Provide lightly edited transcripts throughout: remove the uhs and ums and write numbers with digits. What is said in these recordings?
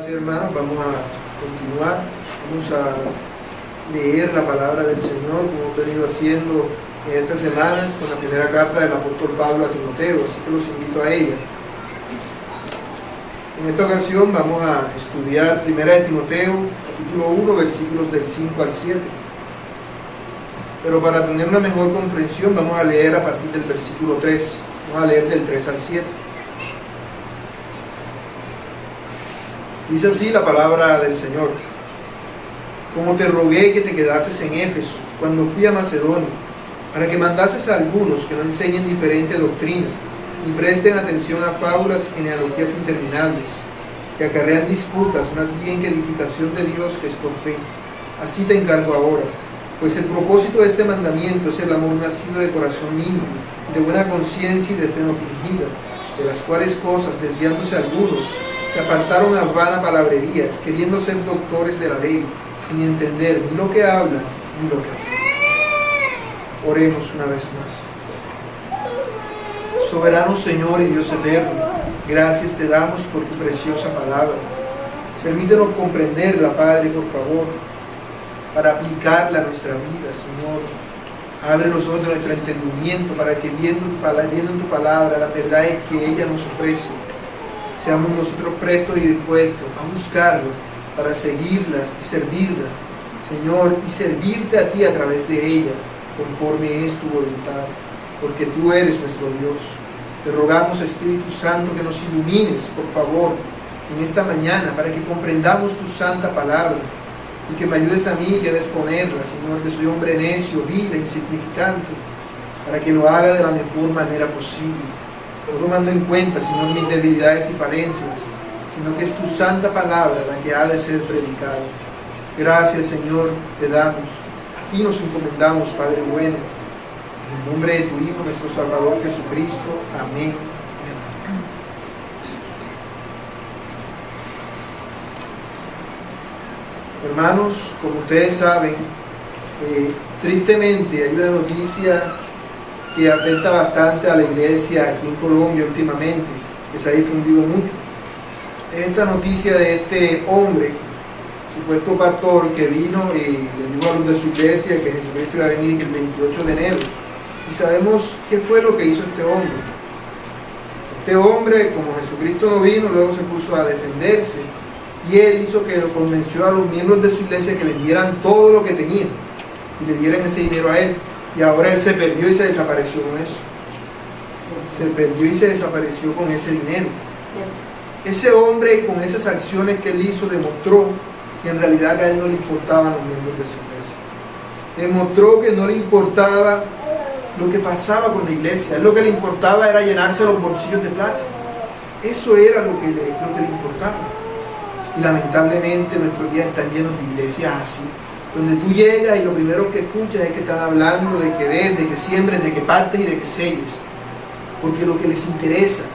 Paz y hermanos, vamos a continuar, vamos a leer la palabra del Señor como hemos venido haciendo en estas semanas con la primera carta del apóstol Pablo a Timoteo, así que los invito a ella. En esta ocasión vamos a estudiar primera de Timoteo, capítulo 1, versículos del 5 al 7. Pero para tener una mejor comprensión vamos a leer a partir del versículo 3, vamos a leer del 3 al 7. Dice así la palabra del Señor: como te rogué que te quedases en Éfeso cuando fui a Macedonia, para que mandases a algunos que no enseñen diferente doctrina, ni presten atención a fábulas y genealogías interminables, que acarrean disputas más bien que edificación de Dios que es por fe. Así te encargo ahora, pues el propósito de este mandamiento es el amor nacido de corazón limpio, de buena conciencia y de fe no fingida, de las cuales cosas, desviándose algunos, se apartaron a vana palabrería, queriendo ser doctores de la ley, sin entender ni lo que hablan ni lo que hacen. Oremos una vez más. Soberano Señor y Dios eterno, gracias te damos por tu preciosa palabra. Permítenos comprenderla, Padre, por favor, para aplicarla a nuestra vida, Señor. Abre los ojos de nuestro entendimiento para que viendo en tu palabra la verdad es que ella nos ofrece, seamos nosotros prestos y dispuestos a buscarla para seguirla y servirla, Señor, y servirte a ti a través de ella, conforme es tu voluntad, porque tú eres nuestro Dios. Te rogamos, Espíritu Santo, que nos ilumines, por favor, en esta mañana, para que comprendamos tu santa palabra, y que me ayudes a mí que a exponerla, Señor, que soy hombre necio, vil e insignificante, para que lo haga de la mejor manera posible, no tomando en cuenta, Señor, mis debilidades y falencias, sino que es tu santa palabra la que ha de ser predicada. Gracias, Señor, te damos. A ti nos encomendamos, Padre bueno, en el nombre de tu Hijo, nuestro Salvador Jesucristo. Amén. Hermanos, como ustedes saben, tristemente hay una noticia que afecta bastante a la iglesia aquí en Colombia últimamente, que se ha difundido mucho. Esta noticia de este hombre, supuesto pastor, que vino y le dijo a los de su iglesia que Jesucristo iba a venir el 28 de enero. Y sabemos qué fue lo que hizo este hombre. Este hombre, como Jesucristo no vino, luego se puso a defenderse. Y él hizo que lo convenció a los miembros de su iglesia que vendieran todo lo que tenían y le dieran ese dinero a él. Y ahora él se perdió y se desapareció con eso. Se perdió y se desapareció con ese dinero. Ese hombre, con esas acciones que él hizo, demostró que en realidad a él no le importaban los miembros de su iglesia. Demostró que no le importaba lo que pasaba con la iglesia. A él lo que le importaba era llenarse los bolsillos de plata. Eso era lo que le importaba. Y lamentablemente nuestros días están llenos de iglesias así, donde tú llegas y lo primero que escuchas es que están hablando de que des, de que siembres, de que partes y de que selles, porque lo que les interesa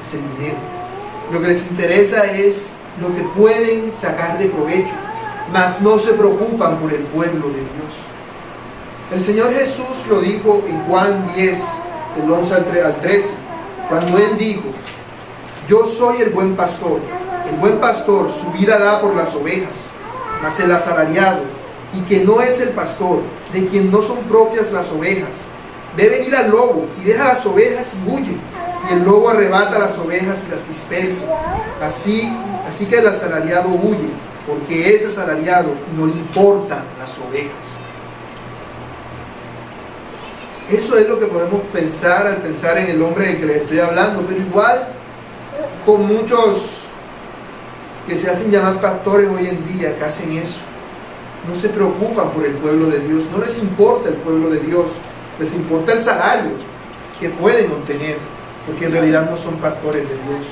es el dinero, lo que les interesa es lo que pueden sacar de provecho, mas no se preocupan por el pueblo de Dios. El Señor Jesús lo dijo en Juan 10, del 11 al 13, cuando Él dijo: yo soy el buen pastor. El buen pastor su vida da por las ovejas, mas el asalariado, y que no es el pastor, de quien no son propias las ovejas, ve venir al lobo y deja las ovejas y huye, y el lobo arrebata las ovejas y las dispersa. Así que el asalariado huye, porque es asalariado y no le importan las ovejas. Eso es lo que podemos pensar al pensar en el hombre del que les estoy hablando, pero igual con muchos que se hacen llamar pastores hoy en día, que hacen eso. No se preocupan por el pueblo de Dios, no les importa el pueblo de Dios, les importa el salario que pueden obtener, porque en realidad no son pastores de Dios.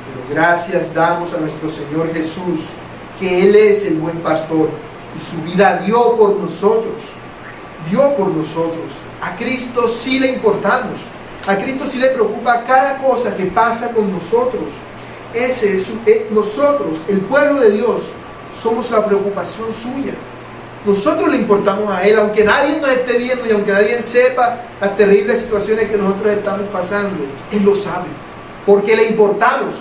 Pero gracias damos a nuestro Señor Jesús, que Él es el buen pastor, y su vida dio por nosotros, A Cristo sí le importamos, a Cristo sí le preocupa cada cosa que pasa con nosotros. Nosotros, el pueblo de Dios, somos la preocupación suya. Nosotros le importamos a Él, aunque nadie nos esté viendo y aunque nadie sepa las terribles situaciones que nosotros estamos pasando. Él lo sabe, porque le importamos.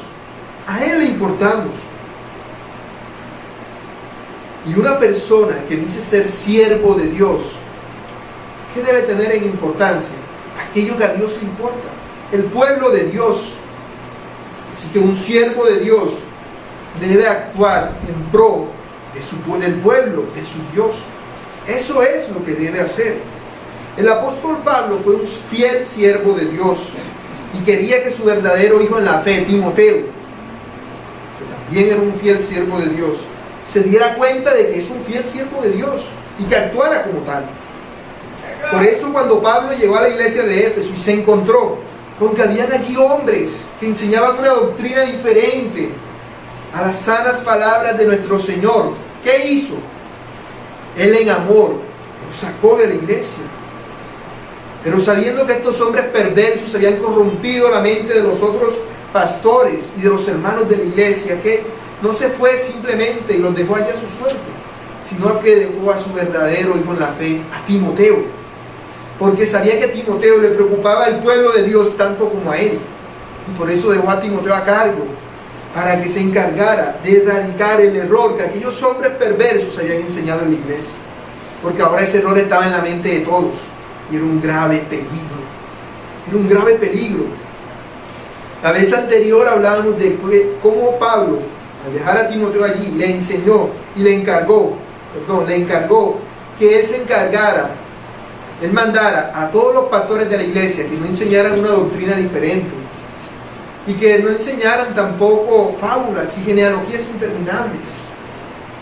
A Él le importamos. Y una persona que dice ser siervo de Dios, ¿qué debe tener en importancia? Aquello que a Dios le importa, el pueblo de Dios. Así que un siervo de Dios debe actuar en pro del pueblo, de su Dios. Eso es lo que debe hacer. El apóstol Pablo fue un fiel siervo de Dios y quería que su verdadero hijo en la fe, Timoteo, que también era un fiel siervo de Dios, se diera cuenta de que es un fiel siervo de Dios y que actuara como tal. Por eso cuando Pablo llegó a la iglesia de Éfeso y se encontró con que habían allí hombres que enseñaban una doctrina diferente a las sanas palabras de nuestro Señor, ¿qué hizo? Él en amor los sacó de la iglesia. Pero sabiendo que estos hombres perversos habían corrompido la mente de los otros pastores y de los hermanos de la iglesia, que no se fue simplemente y los dejó allá a su suerte, sino que dejó a su verdadero hijo en la fe, a Timoteo, porque sabía que a Timoteo le preocupaba el pueblo de Dios tanto como a él, y por eso dejó a Timoteo a cargo, para que se encargara de erradicar el error que aquellos hombres perversos habían enseñado en la iglesia, porque ahora ese error estaba en la mente de todos, y era un grave peligro. Era un grave peligro. La vez anterior hablábamos de cómo Pablo, al dejar a Timoteo allí, le enseñó y le encargó que él se encargara, él mandara a todos los pastores de la iglesia que no enseñaran una doctrina diferente y que no enseñaran tampoco fábulas y genealogías interminables,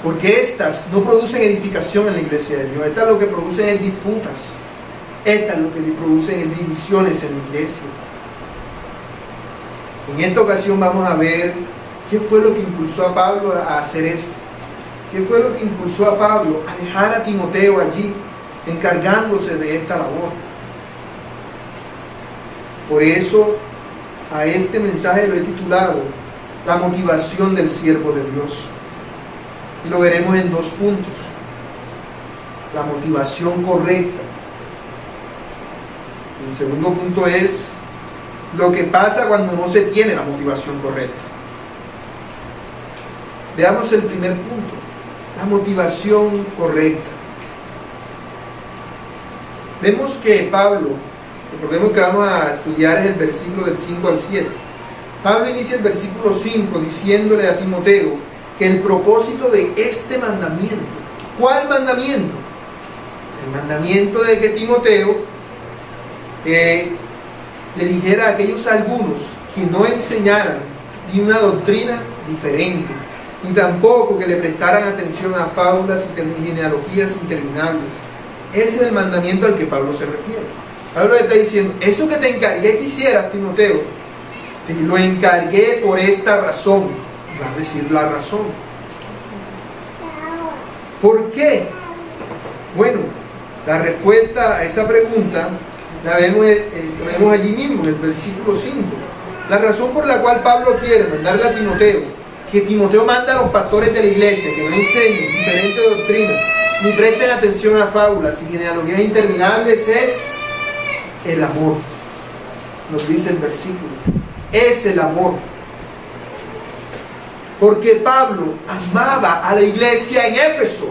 porque estas no producen edificación en la iglesia de Dios. Estas lo que producen es disputas. Estas lo que producen es divisiones en la iglesia. En esta ocasión vamos a ver qué fue lo que impulsó a Pablo a hacer esto. ¿Qué fue lo que impulsó a Pablo a dejar a Timoteo allí, encargándose de esta labor? Por eso a este mensaje lo he titulado La motivación del siervo de Dios. Y lo veremos en 2 puntos. La motivación correcta. El segundo punto es lo que pasa cuando no se tiene la motivación correcta. Veamos el primer punto, la motivación correcta. Vemos que Pablo, recordemos que vamos a estudiar el versículo del 5 al 7. Pablo inicia el versículo 5 diciéndole a Timoteo que el propósito de este mandamiento, ¿cuál mandamiento? El mandamiento de que Timoteo le dijera a aquellos algunos que no enseñaran ni una doctrina diferente, ni tampoco que le prestaran atención a fábulas y genealogías interminables. Ese es el mandamiento al que Pablo se refiere. Pablo le está diciendo, eso que te encargué que hicieras, Timoteo, te lo encargué por esta razón. Va a decir la razón. ¿Por qué? Bueno, la respuesta a esa pregunta la vemos allí mismo, en el versículo 5. La razón por la cual Pablo quiere mandarle a Timoteo, que Timoteo manda a los pastores de la iglesia que no enseñen diferentes doctrinas, ni presten atención a fábulas y genealogías interminables, es el amor. Nos dice el versículo. Es el amor. Porque Pablo amaba a la iglesia en Éfeso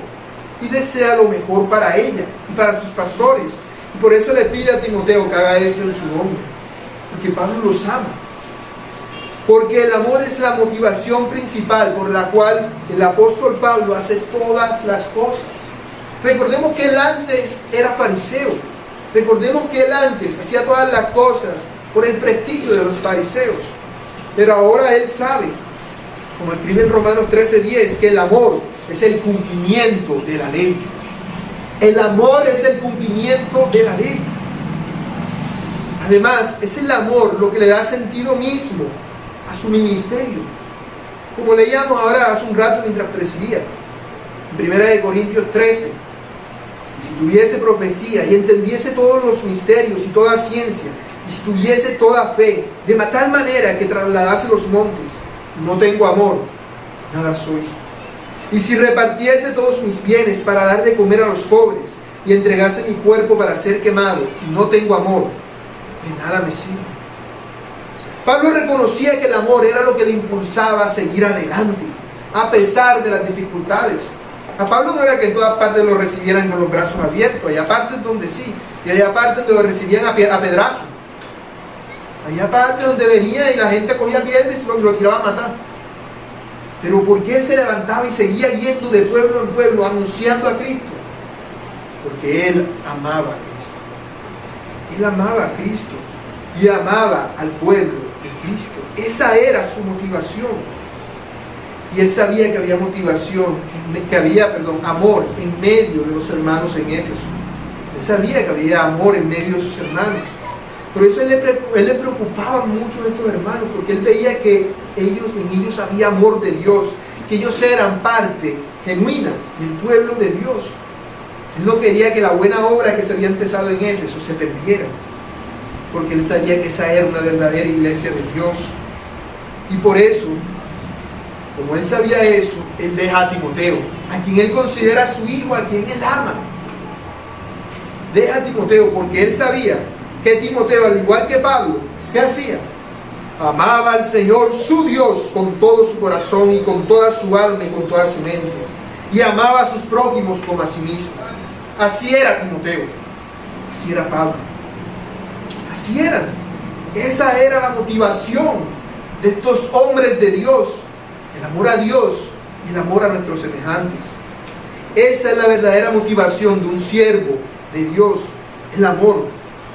y desea lo mejor para ella y para sus pastores. Y por eso le pide a Timoteo que haga esto en su nombre. Porque Pablo los ama. Porque el amor es la motivación principal por la cual el apóstol Pablo hace todas las cosas. Recordemos que él antes era fariseo. Recordemos que él antes hacía todas las cosas por el prestigio de los fariseos. Pero ahora él sabe, como escribe en Romanos 13:10, que el amor es el cumplimiento de la ley. El amor es el cumplimiento de la ley. Además, es el amor lo que le da sentido mismo a su ministerio. Como leíamos ahora hace un rato mientras presidía, en 1 Corintios 13, y si tuviese profecía y entendiese todos los misterios y toda ciencia, y si tuviese toda fe, de tal manera que trasladase los montes, no tengo amor, nada soy. Y si repartiese todos mis bienes para dar de comer a los pobres, y entregase mi cuerpo para ser quemado, y no tengo amor, de nada me sirve. Pablo reconocía que el amor era lo que le impulsaba a seguir adelante, a pesar de las dificultades, A Pablo no era que en todas partes lo recibieran con los brazos abiertos, hay partes donde sí, y hay partes donde lo recibían a pedrazos. Había partes donde venía y la gente cogía piedras y lo tiraba a matar. Pero ¿por qué él se levantaba y seguía yendo de pueblo en pueblo anunciando a Cristo? Porque él amaba a Cristo. Él amaba a Cristo y amaba al pueblo de Cristo. Esa era su motivación. Y él sabía que había amor en medio de los hermanos en Éfeso. Él sabía que había amor en medio de sus hermanos. Por eso él le preocupaba mucho a estos hermanos, porque él veía que en ellos había amor de Dios, que ellos eran parte genuina del pueblo de Dios. Él no quería que la buena obra que se había empezado en Éfeso se perdiera, porque él sabía que esa era una verdadera iglesia de Dios. Y por eso, como él sabía eso, él deja a Timoteo, a quien él considera su hijo, a quien él ama. Deja a Timoteo porque él sabía que Timoteo, al igual que Pablo, ¿qué hacía? Amaba al Señor su Dios con todo su corazón y con toda su alma y con toda su mente. Y amaba a sus prójimos como a sí mismo. Así era Timoteo. Así era Pablo. Así eran. Esa era la motivación de estos hombres de Dios. El amor a Dios y el amor a nuestros semejantes. Esa es la verdadera motivación de un siervo de Dios. El amor.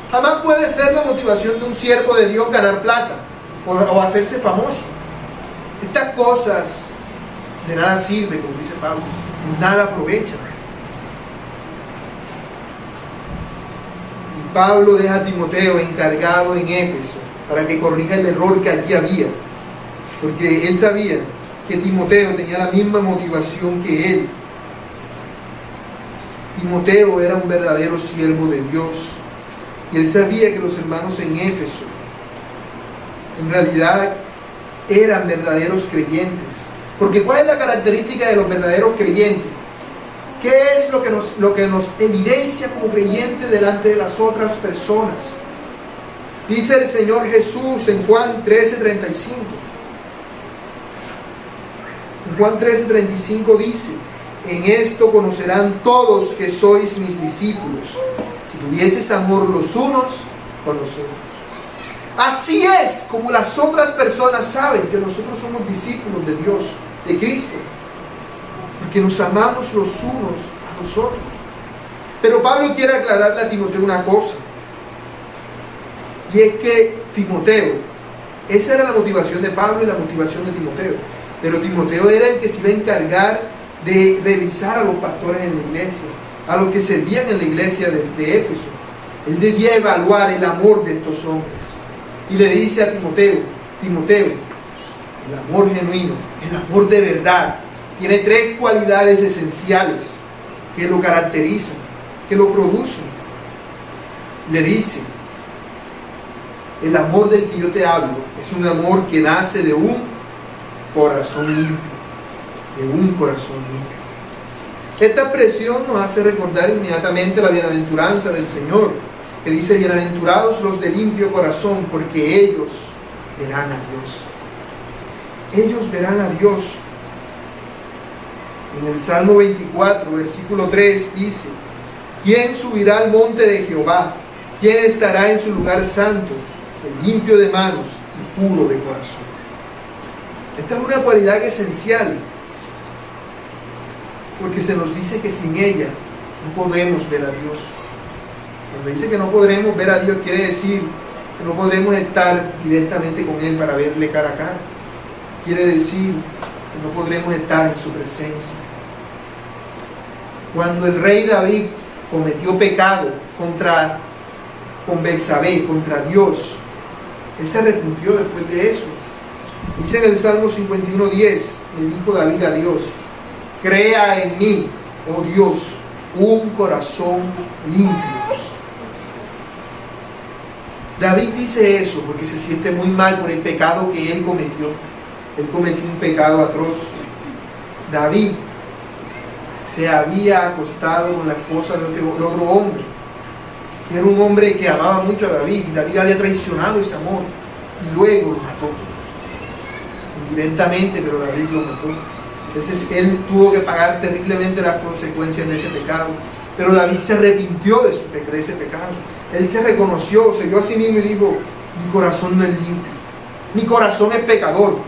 Jamás puede ser la motivación de un siervo de Dios ganar plata o hacerse famoso. Estas cosas de nada sirven, como dice Pablo, nada aprovechan. Y Pablo deja a Timoteo encargado en Éfeso para que corrija el error que allí había, porque él sabía que Timoteo tenía la misma motivación que él. Timoteo era un verdadero siervo de Dios. Y él sabía que los hermanos en Éfeso en realidad eran verdaderos creyentes. Porque ¿cuál es la característica de los verdaderos creyentes? ¿Qué es lo que nos evidencia como creyentes delante de las otras personas? Dice el Señor Jesús en Juan 13:35. En Juan 13:35 dice: en esto conocerán todos que sois mis discípulos, si tuvieses amor los unos con los otros. Así es como las otras personas saben que nosotros somos discípulos de Dios, de Cristo, porque nos amamos los unos a los otros. Pero Pablo quiere aclararle a Timoteo una cosa, y es que Timoteo, esa era la motivación de Pablo y la motivación de Timoteo, pero Timoteo era el que se iba a encargar de revisar a los pastores en la iglesia, a los que servían en la iglesia de Éfeso. Él debía evaluar el amor de estos hombres. Y le dice a Timoteo, el amor genuino, el amor de verdad, tiene tres cualidades esenciales que lo caracterizan, que lo producen. Le dice: el amor del que yo te hablo es un amor que nace de un corazón limpio. De un corazón limpio. Esta expresión nos hace recordar inmediatamente la bienaventuranza del Señor, que dice: bienaventurados los de limpio corazón, porque ellos verán a Dios. Ellos verán a Dios. En el Salmo 24, versículo 3 dice: ¿quién subirá al monte de Jehová? ¿Quién estará en su lugar santo? El limpio de manos y puro de corazón. Esta es una cualidad esencial, porque se nos dice que sin ella no podemos ver a Dios. Cuando dice que no podremos ver a Dios, quiere decir que no podremos estar directamente con Él para verle cara a cara. Quiere decir que no podremos estar en su presencia. Cuando el rey David cometió pecado con Betsabé, contra Dios, él se arrepintió después de eso. Dice en el Salmo 51:10, le dijo David a Dios: crea en mí, oh Dios, un corazón limpio. David dice eso porque se siente muy mal por el pecado que él cometió. Él cometió un pecado atroz. David se había acostado con la esposa de otro hombre, que era un hombre que amaba mucho a David. David había traicionado ese amor y luego lo mató. Indirectamente, pero David lo mató. Entonces él tuvo que pagar terriblemente las consecuencias de ese pecado. Pero David se arrepintió de ese pecado. Él se reconoció, se vio a sí mismo y dijo: mi corazón no es limpio, mi corazón es pecador.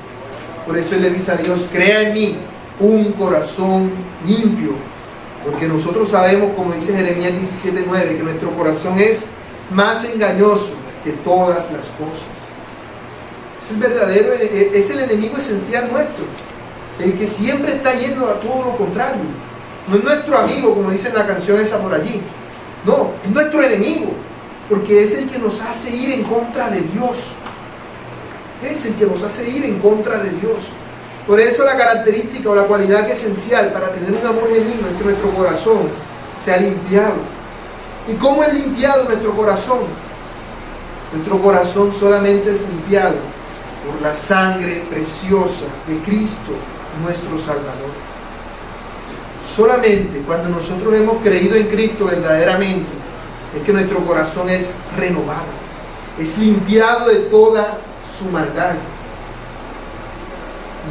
Por eso él le dice a Dios: crea en mí un corazón limpio. Porque nosotros sabemos, como dice Jeremías 17:9, que nuestro corazón es más engañoso que todas las cosas. Es el enemigo esencial nuestro, el que siempre está yendo a todo lo contrario. No es nuestro amigo, como dice en la canción esa por allí. No, es nuestro enemigo, porque es el que nos hace ir en contra de Dios. Es el que nos hace ir en contra de Dios. Por eso la característica o la cualidad esencial para tener un amor genuino es que nuestro corazón sea limpiado. ¿Y cómo es limpiado nuestro corazón? Nuestro corazón solamente es limpiado por la sangre preciosa de Cristo, nuestro Salvador. Solamente cuando nosotros hemos creído en Cristo verdaderamente es que nuestro corazón es renovado, es limpiado de toda su maldad.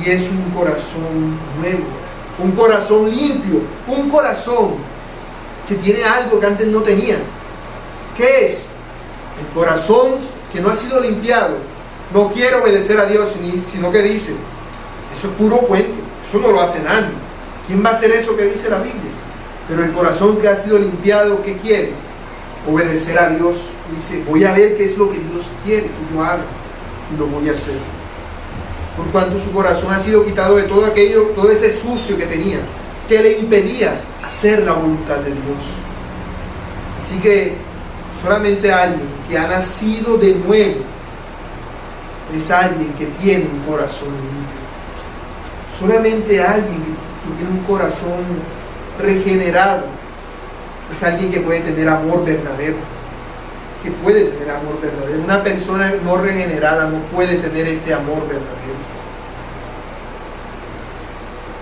Y es un corazón nuevo, un corazón limpio, un corazón que tiene algo que antes no tenía. ¿Qué es? El corazón que no ha sido limpiado no quiere obedecer a Dios, sino que dice: eso es puro cuento, eso no lo hace nadie. ¿Quién va a hacer eso que dice la Biblia? Pero el corazón que ha sido limpiado, ¿qué quiere? Obedecer a Dios. Y dice: voy a ver qué es lo que Dios quiere que yo haga y lo voy a hacer. Por cuanto su corazón ha sido quitado de todo aquello, todo ese sucio que tenía, que le impedía hacer la voluntad de Dios. Así que solamente alguien que ha nacido de nuevo es alguien que tiene un corazón limpio. Solamente alguien que tiene un corazón regenerado es alguien que puede tener amor verdadero. Que puede tener amor verdadero. Una persona no regenerada no puede tener este amor verdadero.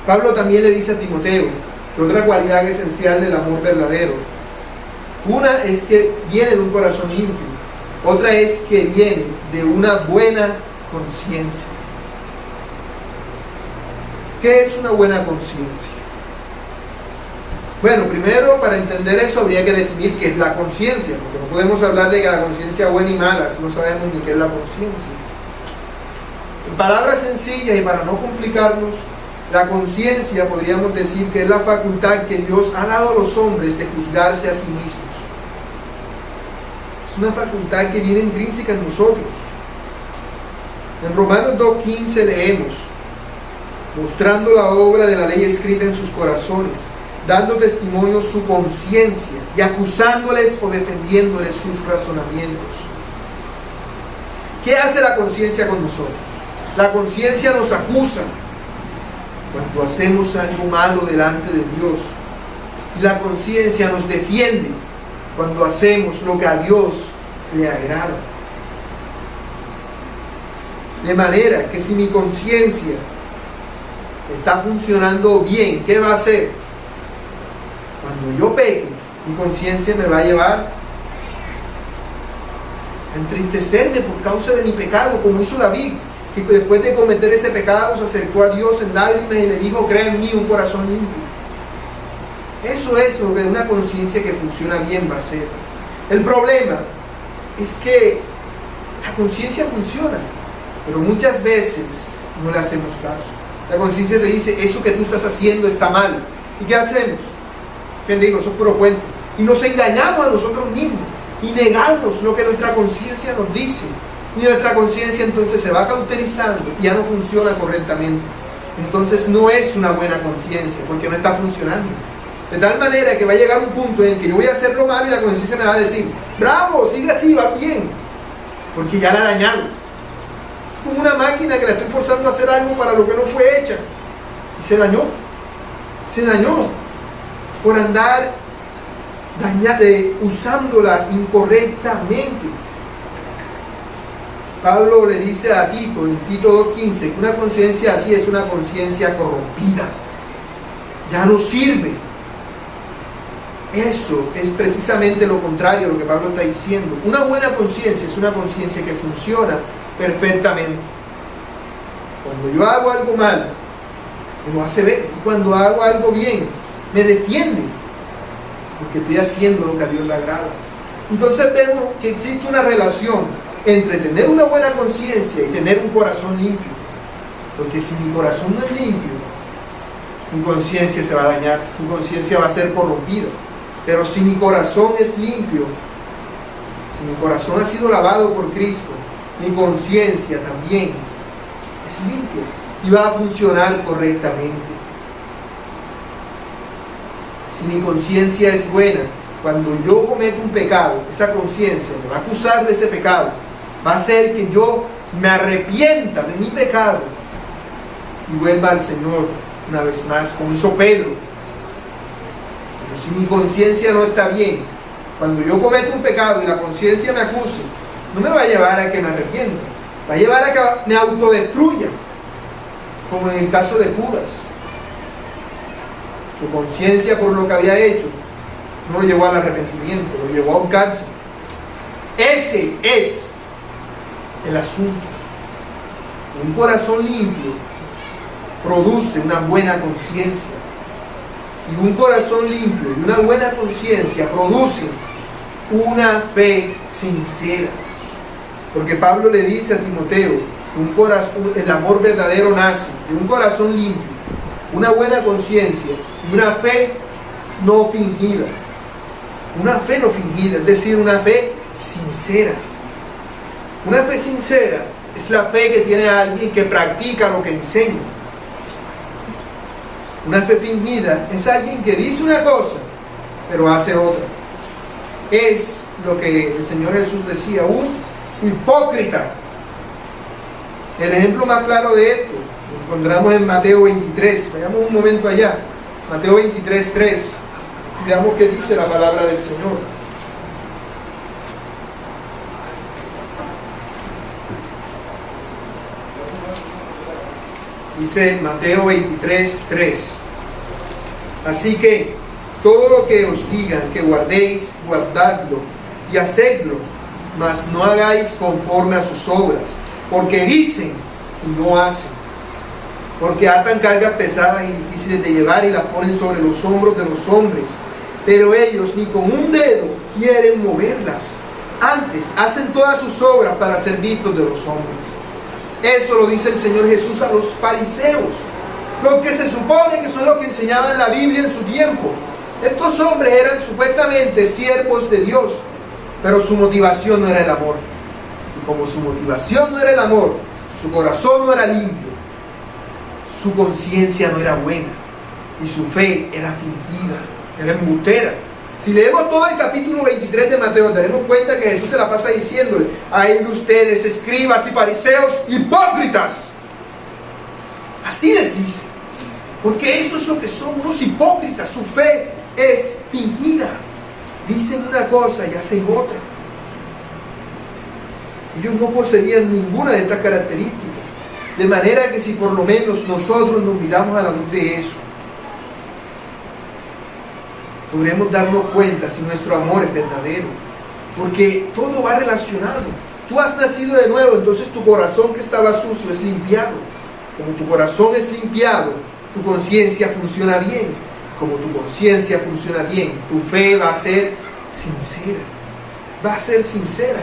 Pablo también le dice a Timoteo que otra cualidad esencial del amor verdadero, una es que viene de un corazón limpio, otra es que viene de una buena conciencia. ¿Qué es una buena conciencia? Bueno, primero, para entender eso habría que definir qué es la conciencia, porque no podemos hablar de que la conciencia es buena y mala si no sabemos ni qué es la conciencia. En palabras sencillas y para no complicarnos, la conciencia podríamos decir que es la facultad que Dios ha dado a los hombres de juzgarse a sí mismos. Es una facultad que viene intrínseca en nosotros. En Romanos 2:15 leemos: mostrando la obra de la ley escrita en sus corazones, dando testimonio su conciencia y acusándoles o defendiéndoles sus razonamientos. ¿Qué hace la conciencia con nosotros? La conciencia nos acusa cuando hacemos algo malo delante de Dios, y la conciencia nos defiende cuando hacemos lo que a Dios le agrada. De manera que si mi conciencia está funcionando bien, ¿qué va a hacer? Cuando yo peque, mi conciencia me va a llevar a entristecerme por causa de mi pecado, como hizo David, que después de cometer ese pecado se acercó a Dios en lágrimas y le dijo: crea en mí un corazón limpio. Eso es lo que una conciencia que funciona bien va a hacer. El problema es que la conciencia funciona, pero muchas veces no le hacemos caso. La conciencia te dice: eso que tú estás haciendo está mal. ¿Y qué hacemos? ¿Qué digo? Eso es puro cuento. Y nos engañamos a nosotros mismos y negamos lo que nuestra conciencia nos dice. Y nuestra conciencia entonces se va cauterizando y ya no funciona correctamente. Entonces no es una buena conciencia, porque no está funcionando. De tal manera que va a llegar un punto en el que yo voy a hacer lo malo y la conciencia me va a decir: bravo, sigue así, va bien, porque ya la he dañado. Es como una máquina que la estoy forzando a hacer algo para lo que no fue hecha, y se dañó por andar usándola incorrectamente. Pablo le dice a Tito en Tito 2:15 que una conciencia así es una conciencia corrompida, ya no sirve. Eso es precisamente lo contrario a lo que Pablo está diciendo. Una buena conciencia es una conciencia que funciona perfectamente. Cuando yo hago algo mal me lo hace ver. Y cuando hago algo bien, me defiende, porque estoy haciendo lo que a Dios le agrada. Entonces vemos que existe una relación entre tener una buena conciencia y tener un corazón limpio. Porque si mi corazón no es limpio, mi conciencia se va a dañar, mi conciencia va a ser corrompida. Pero si mi corazón es limpio, si mi corazón ha sido lavado por Cristo, mi conciencia también es limpia y va a funcionar correctamente. Si mi conciencia es buena, cuando yo cometo un pecado, esa conciencia me va a acusar de ese pecado, va a hacer que yo me arrepienta de mi pecado y vuelva al Señor una vez más, como hizo Pedro. Pero si mi conciencia no está bien, cuando yo cometo un pecado y la conciencia me acuse, no me va a llevar a que me arrepienta, va a llevar a que me autodestruya, como en el caso de Judas. Su conciencia por lo que había hecho no lo llevó al arrepentimiento, lo llevó a un cáncer. Ese es el asunto. Un corazón limpio produce una buena conciencia. Y un corazón limpio y una buena conciencia producen una fe sincera. Porque Pablo le dice a Timoteo, el amor verdadero nace de un corazón limpio, una buena conciencia y una fe no fingida. Una fe no fingida, es decir, una fe sincera. Una fe sincera es la fe que tiene alguien que practica lo que enseña. Una fe fingida es alguien que dice una cosa, pero hace otra. Es lo que el Señor Jesús decía, un hipócrita. El ejemplo más claro de esto lo encontramos en Mateo 23. Vayamos un momento allá. Mateo 23, 3. Veamos qué dice la palabra del Señor. Dice Mateo 23, 3. Así que todo lo que os digan que guardéis, guardadlo y hacedlo, mas no hagáis conforme a sus obras, porque dicen y no hacen. Porque atan cargas pesadas y difíciles de llevar y las ponen sobre los hombros de los hombres, pero ellos ni con un dedo quieren moverlas. Antes hacen todas sus obras para ser vistos de los hombres. Eso lo dice el Señor Jesús a los fariseos, los que se supone que son los que enseñaban la Biblia en su tiempo. Estos hombres eran supuestamente siervos de Dios, pero su motivación no era el amor. Y como su motivación no era el amor, su corazón no era limpio, su conciencia no era buena y su fe era fingida, era embustera. Si leemos todo el capítulo 23 de Mateo, daremos cuenta que Jesús se la pasa diciéndole: ay de ustedes, escribas y fariseos, hipócritas. Así les dice, porque eso es lo que son, unos hipócritas. Su fe es fingida. Dicen una cosa y hacen otra. Ellos no poseían ninguna de estas características. De manera que si por lo menos nosotros nos miramos a la luz de eso, podremos darnos cuenta si nuestro amor es verdadero. Porque todo va relacionado. Tú has nacido de nuevo, entonces tu corazón que estaba sucio es limpiado. Como tu corazón es limpiado, tu conciencia funciona bien. Como tu conciencia funciona bien, tu fe va a ser sincera. Va a ser sincera.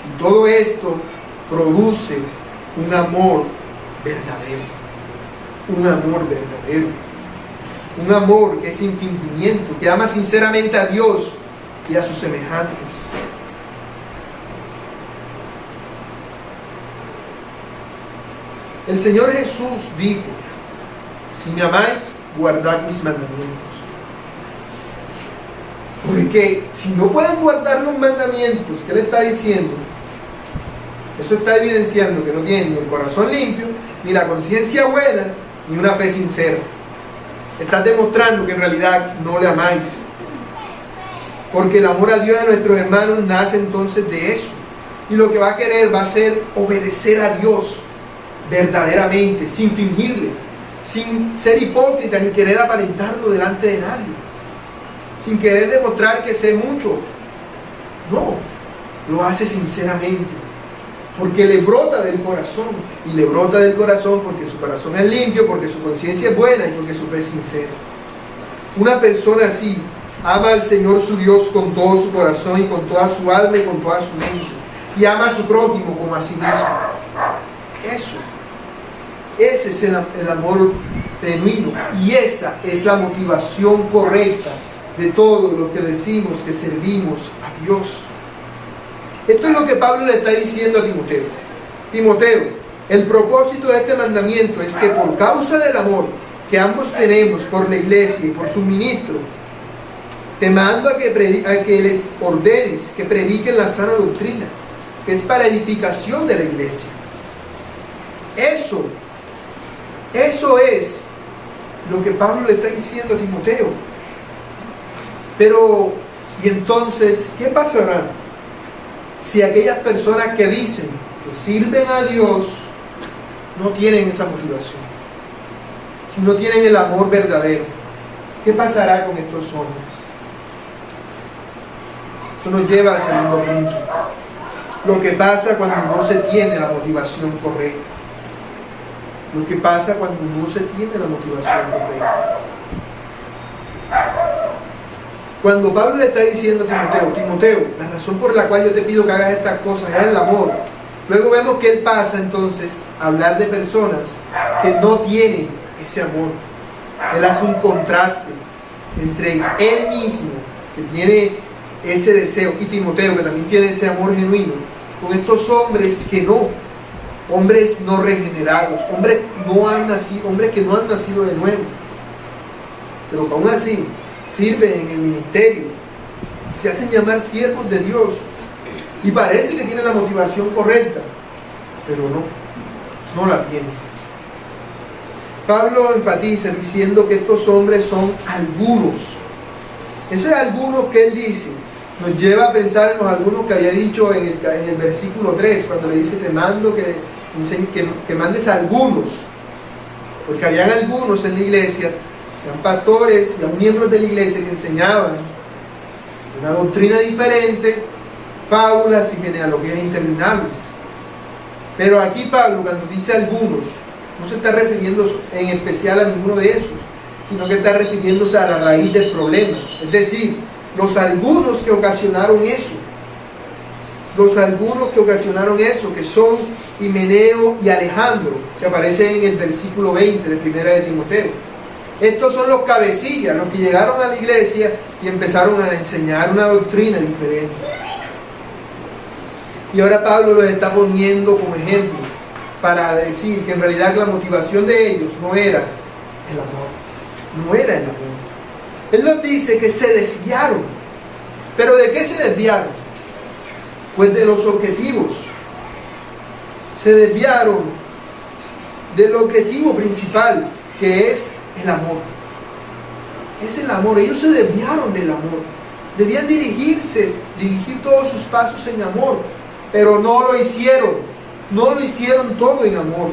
Y todo esto produce un amor verdadero. Un amor verdadero. Un amor que es sin fingimiento, que ama sinceramente a Dios y a sus semejantes. El Señor Jesús dijo: si me amáis, guardad mis mandamientos. Porque si no pueden guardar los mandamientos, ¿qué le está diciendo? Eso está evidenciando que no tienen ni el corazón limpio, ni la conciencia buena, ni una fe sincera. Estás demostrando que en realidad no le amáis. Porque el amor a Dios y a nuestros hermanos nace entonces de eso. Y lo que va a querer va a ser obedecer a Dios verdaderamente, sin fingirle, sin ser hipócrita ni querer aparentarlo delante de nadie, sin querer demostrar que sé mucho. No, lo hace sinceramente. porque le brota del corazón. Y le brota del corazón porque su corazón es limpio, porque su conciencia es buena y porque su fe es sincera. Una persona así ama al Señor su Dios con todo su corazón y con toda su alma y con toda su mente. Y ama a su prójimo como a sí mismo. Ese es el amor genuino. Y esa es la motivación correcta de todo lo que decimos que servimos a Dios. Esto es lo que Pablo le está diciendo a Timoteo. Timoteo, el propósito de este mandamiento es que por causa del amor que ambos tenemos por la iglesia y por su ministro, te mando a que les ordenes que prediquen la sana doctrina, que es para edificación de la iglesia. Eso es lo que Pablo le está diciendo a Timoteo. Pero, ¿y entonces qué pasará si aquellas personas que dicen que sirven a Dios no tienen esa motivación? Si no tienen el amor verdadero, ¿qué pasará con estos hombres? Eso nos lleva al segundo punto. Lo que pasa cuando no se tiene la motivación correcta. Lo que pasa cuando no se tiene la motivación correcta. Cuando Pablo le está diciendo a Timoteo, la razón por la cual yo te pido que hagas estas cosas es el amor. Luego vemos que él pasa entonces a hablar de personas que no tienen ese amor. Él hace un contraste entre él mismo, que tiene ese deseo, y Timoteo, que también tiene ese amor genuino, con estos hombres que no, hombres no regenerados, hombres que no han nacido de nuevo, pero que aún así sirven en el ministerio, se hacen llamar siervos de Dios y parece que tienen la motivación correcta, pero no la tienen. Pablo enfatiza diciendo que estos hombres son algunos. Ese algunos que él dice nos lleva a pensar en los algunos que había dicho en el versículo 3, cuando le dice: te mando que mandes a algunos, porque habían algunos en la iglesia, sean pastores y aún miembros de la iglesia, que enseñaban una doctrina diferente, fábulas y genealogías interminables. Pero aquí Pablo, cuando dice algunos, no se está refiriendo en especial a ninguno de esos, sino que está refiriéndose a la raíz del problema, es decir, los algunos que ocasionaron eso. Los algunos que ocasionaron eso, que son Himeneo y Alejandro, que aparecen en el versículo 20 de Primera de Timoteo. Estos son los cabecillas, los que llegaron a la iglesia y empezaron a enseñar una doctrina diferente. Y ahora Pablo los está poniendo como ejemplo para decir que en realidad la motivación de ellos no era el amor. No era el amor. Él nos dice que se desviaron. ¿Pero de qué se desviaron? Pues de los objetivos. Se desviaron del objetivo principal, que es el amor. Es el amor. Ellos se desviaron del amor. Debían dirigir todos sus pasos en amor, pero no lo hicieron. No lo hicieron todo en amor.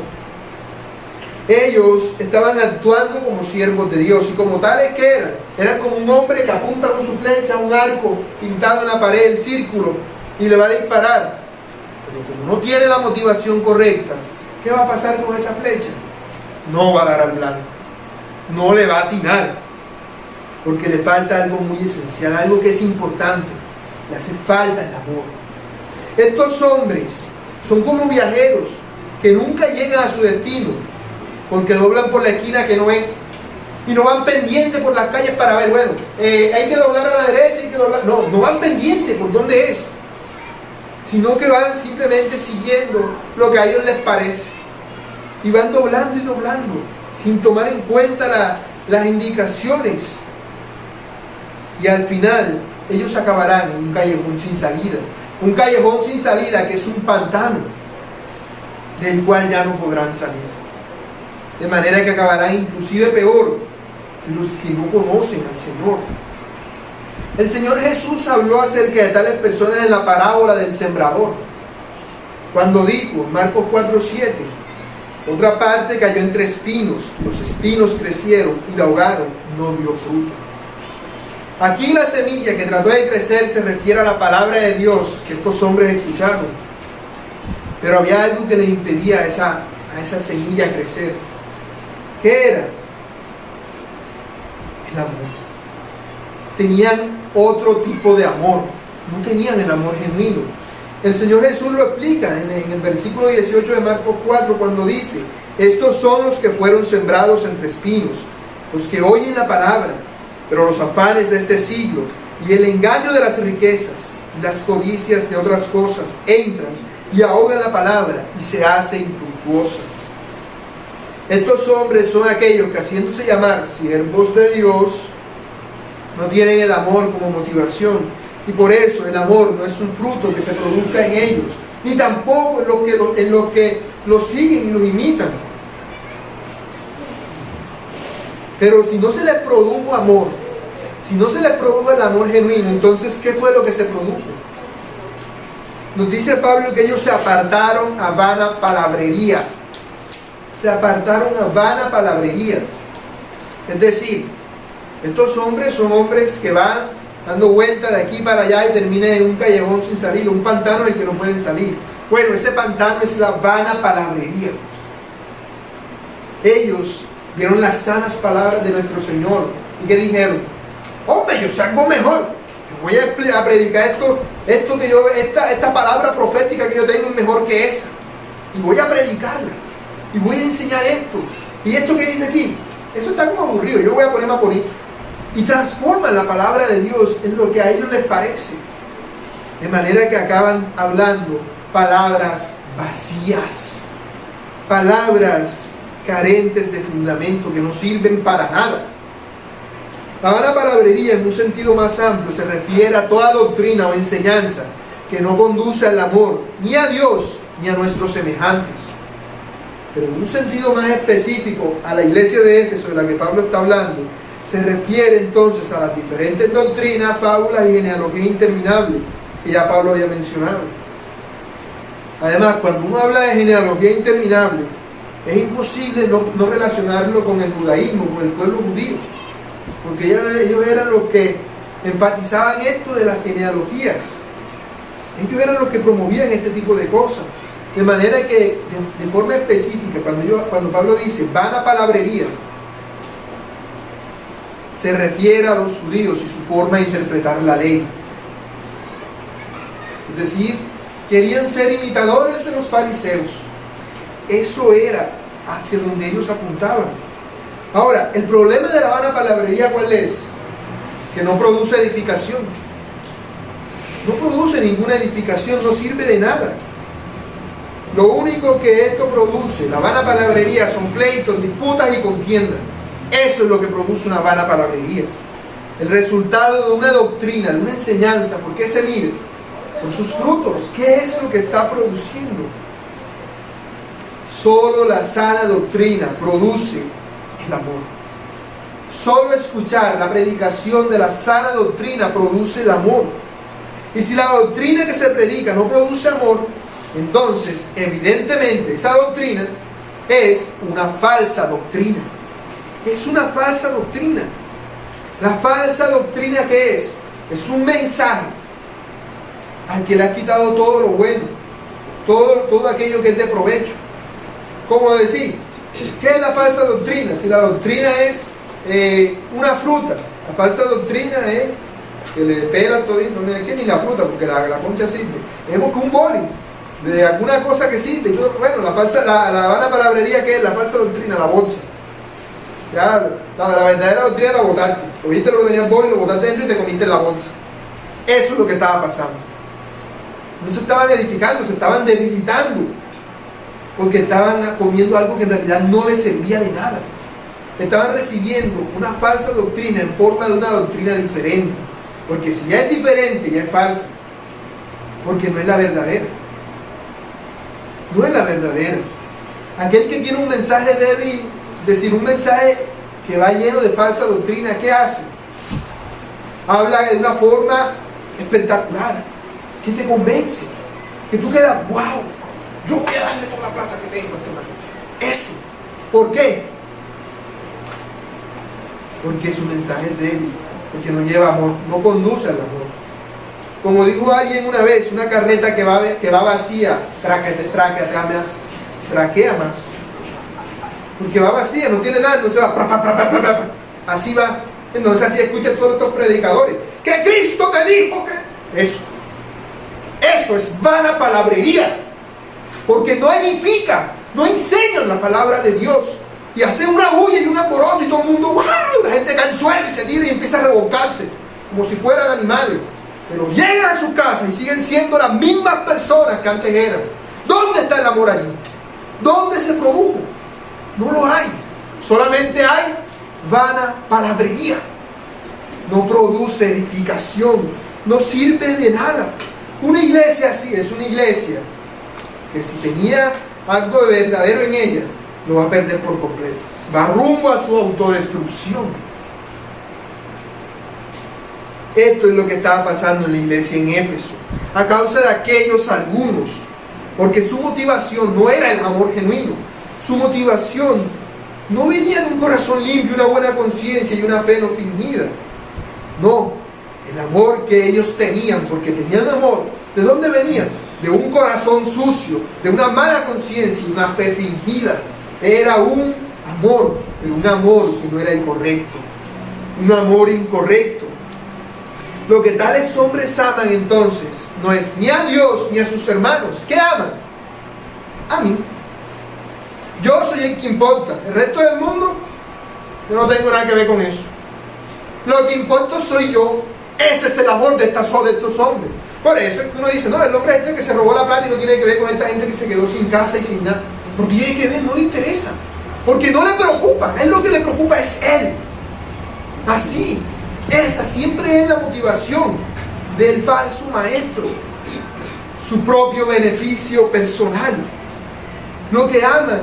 Ellos estaban actuando como siervos de Dios, y como tales que eran como un hombre que apunta con su flecha a un arco pintado en la pared, el círculo, y le va a disparar. Pero como no tiene la motivación correcta, ¿qué va a pasar con esa flecha? No va a dar al blanco, no le va a atinar, porque le falta algo muy esencial, algo que es importante. Le hace falta el amor. Estos hombres son como viajeros que nunca llegan a su destino, porque doblan por la esquina que no es, y no van pendientes por las calles para ver, bueno, hay que doblar a la derecha, hay que doblar. No van pendientes por dónde es, sino que van simplemente siguiendo lo que a ellos les parece, y van doblando y doblando, sin tomar en cuenta las indicaciones, y al final ellos acabarán en un callejón sin salida, que es un pantano, del cual ya no podrán salir. De manera que acabarán inclusive peor que los que no conocen al Señor. El Señor Jesús habló acerca de tales personas en la parábola del sembrador, cuando dijo, Marcos 4:7, otra parte cayó entre espinos, los espinos crecieron y la ahogaron, no dio fruto. Aquí la semilla que trató de crecer se refiere a la palabra de Dios que estos hombres escucharon. Pero había algo que les impedía a esa semilla crecer. ¿Qué era? El amor. Tenían otro tipo de amor. No tenían el amor genuino. El Señor Jesús lo explica en el versículo 18 de Marcos 4 cuando dice: estos son los que fueron sembrados entre espinos, los que oyen la palabra, pero los afanes de este siglo y el engaño de las riquezas y las codicias de otras cosas entran y ahogan la palabra y se hace infructuosa. Estos hombres son aquellos que, haciéndose llamar siervos de Dios, no tienen el amor como motivación, y por eso el amor no es un fruto que se produzca en ellos, ni tampoco en lo que los siguen y los imitan. Pero si no se les produjo amor, si no se les produjo el amor genuino, entonces ¿qué fue lo que se produjo? Nos dice Pablo que ellos se apartaron a vana palabrería. Se apartaron a vana palabrería. Es decir, estos hombres son hombres que van dando vueltas de aquí para allá y terminan en un callejón sin salir, un pantano del que no pueden salir. Bueno, ese pantano es la vana palabrería. Ellos vieron las sanas palabras de nuestro Señor y que dijeron: hombre, yo sé algo mejor, yo voy a predicar esta palabra profética que yo tengo es mejor que esa, y voy a predicarla y voy a enseñar esto, y esto que dice aquí, eso está como aburrido, yo voy a ponerme a poner, y transforman la palabra de Dios en lo que a ellos les parece, de manera que acaban hablando palabras vacías, palabras carentes de fundamento, que no sirven para nada. La vana palabrería, en un sentido más amplio, se refiere a toda doctrina o enseñanza que no conduce al amor ni a Dios ni a nuestros semejantes. Pero en un sentido más específico, a la iglesia de Éfeso, de la que Pablo está hablando, se refiere entonces a las diferentes doctrinas, fábulas y genealogías interminables que ya Pablo había mencionado. Además, cuando uno habla de genealogía interminable, es imposible no relacionarlo con el judaísmo, con el pueblo judío, porque ellos eran los que enfatizaban esto de las genealogías. Ellos eran los que promovían este tipo de cosas. De manera que, de forma específica, cuando Pablo dice vana palabrería, se refiere a los judíos y su forma de interpretar la ley. Es decir, querían ser imitadores de los fariseos. Eso era hacia donde ellos apuntaban. Ahora, el problema de la vana palabrería, ¿cuál es? Que no produce edificación. No produce ninguna edificación, no sirve de nada. Lo único que esto produce, la vana palabrería, son pleitos, disputas y contiendas. Eso es lo que produce una vana palabrería. El resultado de una doctrina, de una enseñanza. ¿Por qué se mide? Por sus frutos. ¿Qué es lo que está produciendo? Solo la sana doctrina produce el amor. Solo escuchar la predicación de la sana doctrina produce el amor. Y si la doctrina que se predica no produce amor, entonces evidentemente esa doctrina es una falsa doctrina. Es una falsa doctrina. La falsa doctrina, ¿qué es? Es un mensaje al que le ha quitado todo lo bueno, todo aquello que es de provecho. ¿Cómo decir? ¿Qué es la falsa doctrina? Si la doctrina es una fruta, la falsa doctrina es que le pela todito, no es que ni la fruta, porque la concha sirve. Es porque un boli de alguna cosa que sirve. Bueno, la vana palabrería, ¿qué es? La falsa doctrina, la bolsa. Ya, la verdadera doctrina la botaste. Cogiste lo que tenía el boli, lo botaste dentro y te comiste en la bolsa. Eso es lo que estaba pasando. No se estaban edificando, se estaban debilitando, porque estaban comiendo algo que en realidad no les servía de nada. Estaban recibiendo una falsa doctrina en forma de una doctrina diferente. Porque si ya es diferente, ya es falsa. Porque no es la verdadera. No es la verdadera. Aquel que tiene un mensaje débil, es decir, un mensaje que va lleno de falsa doctrina, ¿qué hace? Habla de una forma espectacular, que te convence, que tú quedas, wow, yo voy a darle toda la plata que tengo a este man. Eso. ¿Por qué? Porque su mensaje es débil, porque no lleva amor, no conduce al amor. Como dijo alguien una vez, una carreta que va vacía, traquea más. Porque va vacía, no tiene nada, no se va. Así va. Entonces así escuchan todos estos predicadores. Que Cristo te dijo que... Eso es vana palabrería. Porque no edifica, no enseñan la palabra de Dios. Y hace una bulla y un alboroto y todo el mundo, ¡wow! La gente cae en suelo y se tira y empieza a revolcarse, como si fueran animales. Pero llegan a su casa y siguen siendo las mismas personas que antes eran. ¿Dónde está el amor allí? ¿Dónde se produjo? No lo hay. Solamente hay vana palabrería. No produce edificación. No sirve de nada. Una iglesia así es una iglesia que si tenía algo de verdadero en ella, lo va a perder por completo. Va rumbo a su autodestrucción. Esto es lo que estaba pasando en la iglesia en Éfeso. A causa de aquellos algunos. Porque su motivación no era el amor genuino. Su motivación no venía de un corazón limpio, una buena conciencia y una fe no fingida. No, el amor que ellos tenían, porque tenían amor, ¿de dónde venía? De un corazón sucio, de una mala conciencia y una fe fingida. Era un amor, pero un amor que no era el correcto. Un amor incorrecto. Lo que tales hombres aman entonces no es ni a Dios ni a sus hermanos. ¿Qué aman? A mí. Yo soy el que importa. El resto del mundo, yo no tengo nada que ver con eso. Lo que importa soy yo. Ese es el amor de estos hombres. Por eso es que uno dice, no, el hombre este que se robó la plata y no tiene que ver con esta gente que se quedó sin casa y sin nada. No tiene que ver, no le interesa. Porque no le preocupa. A él lo que le preocupa es él. Así. Esa siempre es la motivación del falso maestro. Su propio beneficio personal. Lo que aman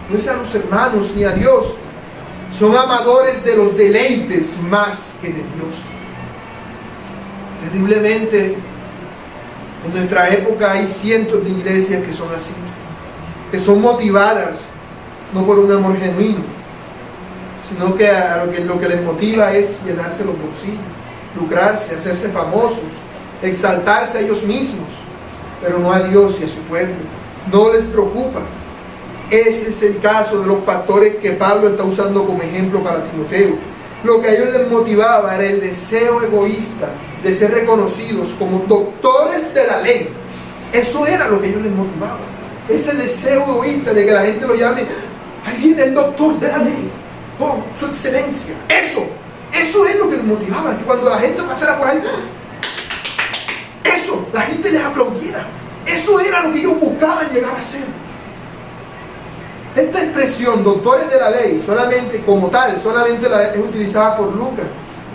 no es a los hermanos ni a Dios. Son amadores de los deleites más que de Dios. Terriblemente, en nuestra época hay cientos de iglesias que son así. Que son motivadas no por un amor genuino, sino que a lo que les motiva es llenarse los bolsillos, lucrarse, hacerse famosos, exaltarse a ellos mismos, pero no a Dios y a su pueblo. No les preocupa. Ese es el caso de los pastores que Pablo está usando como ejemplo para Timoteo. Lo que a ellos les motivaba era el deseo egoísta de ser reconocidos como doctores de la ley. Eso era lo que a ellos les motivaba. Ese deseo egoísta de que la gente lo llame, ahí viene el doctor de la ley. Oh, su excelencia. Eso es lo que les motivaba. Que cuando la gente pasara por ahí, la gente les aplaudiera. Eso era lo que ellos buscaban llegar a ser. Esta expresión, doctores de la ley, solamente como tal, solamente es utilizada por Lucas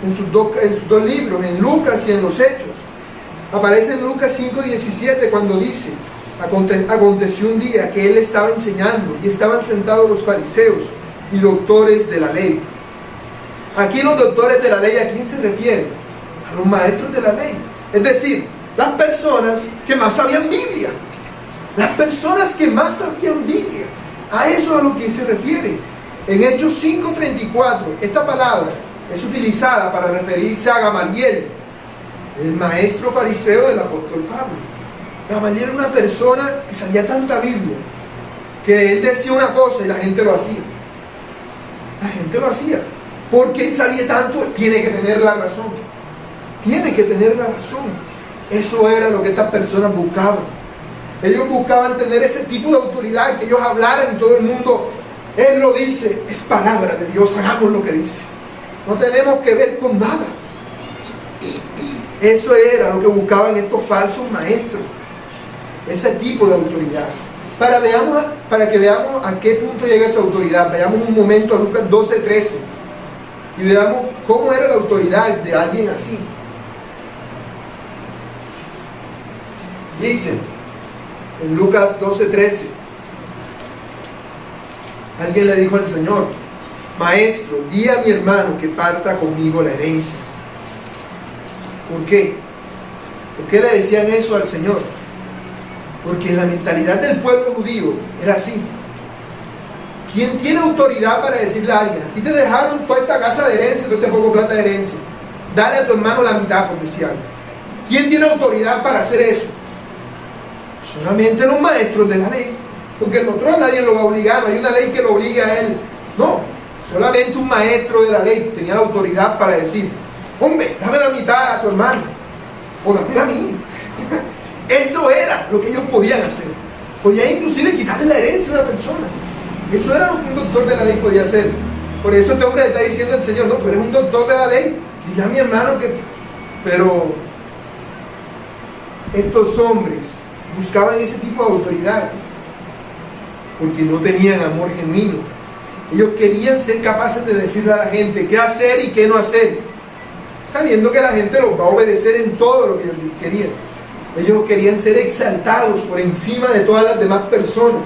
en sus dos libros, en Lucas y en los Hechos. Aparece en Lucas 5:17 cuando dice, aconteció un día que él estaba enseñando y estaban sentados los fariseos y doctores de la ley. Aquí los doctores de la ley, ¿a quién se refiere? A los maestros de la ley. Es decir, las personas que más sabían Biblia. Las personas que más sabían Biblia. A eso es a lo que se refiere. En Hechos 5:34, esta palabra es utilizada para referirse a Gamaliel, el maestro fariseo del apóstol Pablo. Gamaliel era una persona que sabía tanta Biblia, que él decía una cosa y la gente lo hacía. La gente lo hacía. Porque él sabía tanto, tiene que tener la razón. Tiene que tener la razón. Eso era lo que estas personas buscaban. Ellos buscaban tener ese tipo de autoridad, que ellos hablaran en todo el mundo. Él lo dice, es palabra de Dios, hagamos lo que dice. No tenemos que ver con nada. Eso era lo que buscaban estos falsos maestros. Ese tipo de autoridad. Para que veamos a qué punto llega esa autoridad, veamos un momento a Lucas 12:13 y veamos cómo era la autoridad de alguien así. Dice en Lucas 12:13, alguien le dijo al Señor, maestro, di a mi hermano que parta conmigo la herencia. ¿Por qué? ¿Por qué le decían eso al Señor? Porque en la mentalidad del pueblo judío era así. ¿Quién tiene autoridad para decirle a alguien, a ti te dejaron toda esta casa de herencia, todo este poco plata de herencia, dale a tu hermano la mitad, por decir algo? ¿Quién tiene autoridad para hacer eso? Solamente los maestros de la ley, porque el otro nadie lo va a obligar, no hay una ley que lo obligue a él. No, solamente un maestro de la ley tenía la autoridad para decir: hombre, dame la mitad a tu hermano, o dame la mía. Eso era lo que ellos podían hacer. Podían inclusive quitarle la herencia a una persona. Eso era lo que un doctor de la ley podía hacer. Por eso este hombre le está diciendo al Señor: no, tú eres un doctor de la ley, dile a mi hermano que... Pero estos hombres buscaban ese tipo de autoridad porque no tenían amor genuino. Ellos querían ser capaces de decirle a la gente qué hacer y qué no hacer, sabiendo que la gente los va a obedecer en todo lo que ellos querían. Ellos querían ser exaltados por encima de todas las demás personas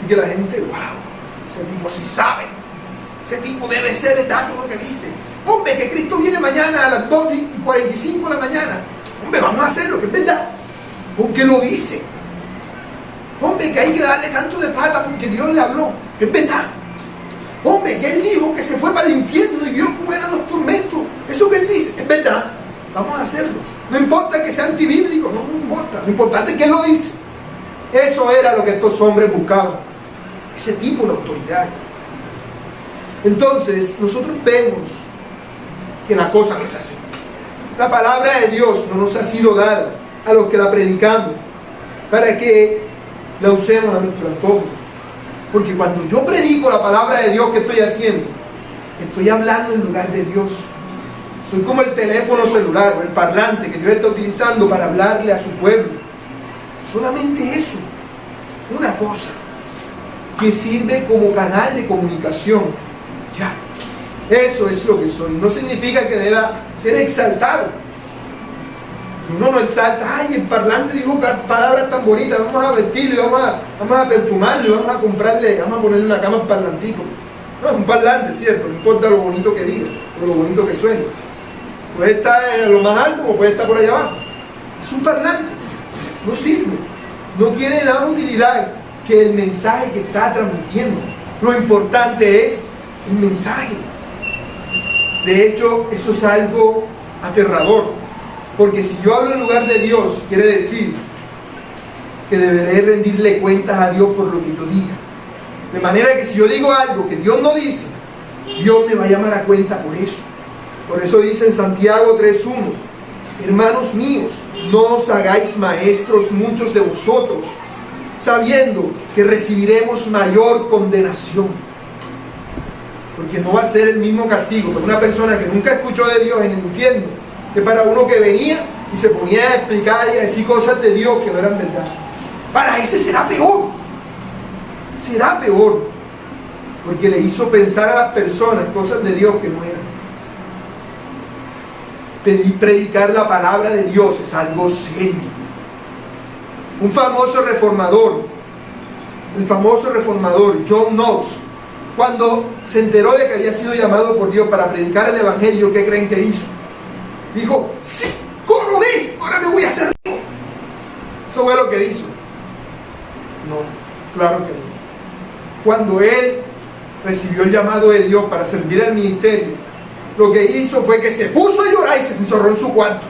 y que la gente: wow, ese tipo sí sabe, ese tipo debe ser verdad todo lo que dice. Hombre, que Cristo viene mañana a las 2:45 de la mañana. Hombre, vamos a hacerlo, que es verdad, porque lo dice. Hombre, que hay que darle canto de plata porque Dios le habló, es verdad. Hombre, que Él dijo que se fue para el infierno y vio cómo eran los tormentos. Eso que Él dice, es verdad, vamos a hacerlo. No importa que sea antibíblico, no importa. Lo importante es que Él lo dice. Eso era lo que estos hombres buscaban, ese tipo de autoridad. Entonces, nosotros vemos que la cosa no es así. La palabra de Dios no nos ha sido dada a los que la predicamos para que la usemos a nuestro antojo. Porque cuando yo predico la palabra de Dios, ¿qué estoy haciendo? Estoy hablando en lugar de Dios. Soy como el teléfono celular o el parlante que Dios está utilizando para hablarle a su pueblo. Solamente eso, una cosa que sirve como canal de comunicación. Ya, eso es lo que soy. No significa que deba ser exaltado. Uno no exalta: ay, el parlante dijo palabras tan bonitas, vamos a vestirlo, vamos a perfumarlo, vamos a comprarle, vamos a ponerle una cama al parlantico. No, es un parlante, ¿cierto? No importa lo bonito que diga o lo bonito que suene. Puede estar en lo más alto o puede estar por allá abajo. Es un parlante, no sirve, no tiene nada utilidad que el mensaje que está transmitiendo. Lo importante es el mensaje. De hecho, eso es algo aterrador. Porque si yo hablo en lugar de Dios, quiere decir que deberé rendirle cuentas a Dios por lo que yo diga. De manera que si yo digo algo que Dios no dice, Dios me va a llamar a cuenta por eso. Por eso dice en Santiago 3:1: hermanos míos, no os hagáis maestros muchos de vosotros, sabiendo que recibiremos mayor condenación. Porque no va a ser el mismo castigo para una persona que nunca escuchó de Dios en el infierno que para uno que venía y se ponía a explicar y a decir cosas de Dios que no eran verdad. Para ese será peor. Será peor. Porque le hizo pensar a las personas cosas de Dios que no eran. Predicar la palabra de Dios es algo serio. Un famoso reformador, el famoso reformador John Knox, cuando se enteró de que había sido llamado por Dios para predicar el evangelio, ¿qué creen que hizo? Dijo: sí, coroné, ahora me voy a hacer rico. Eso fue lo que hizo. No, claro que no. Cuando él recibió el llamado de Dios para servir al ministerio, lo que hizo fue que se puso a llorar y se encerró en su cuarto.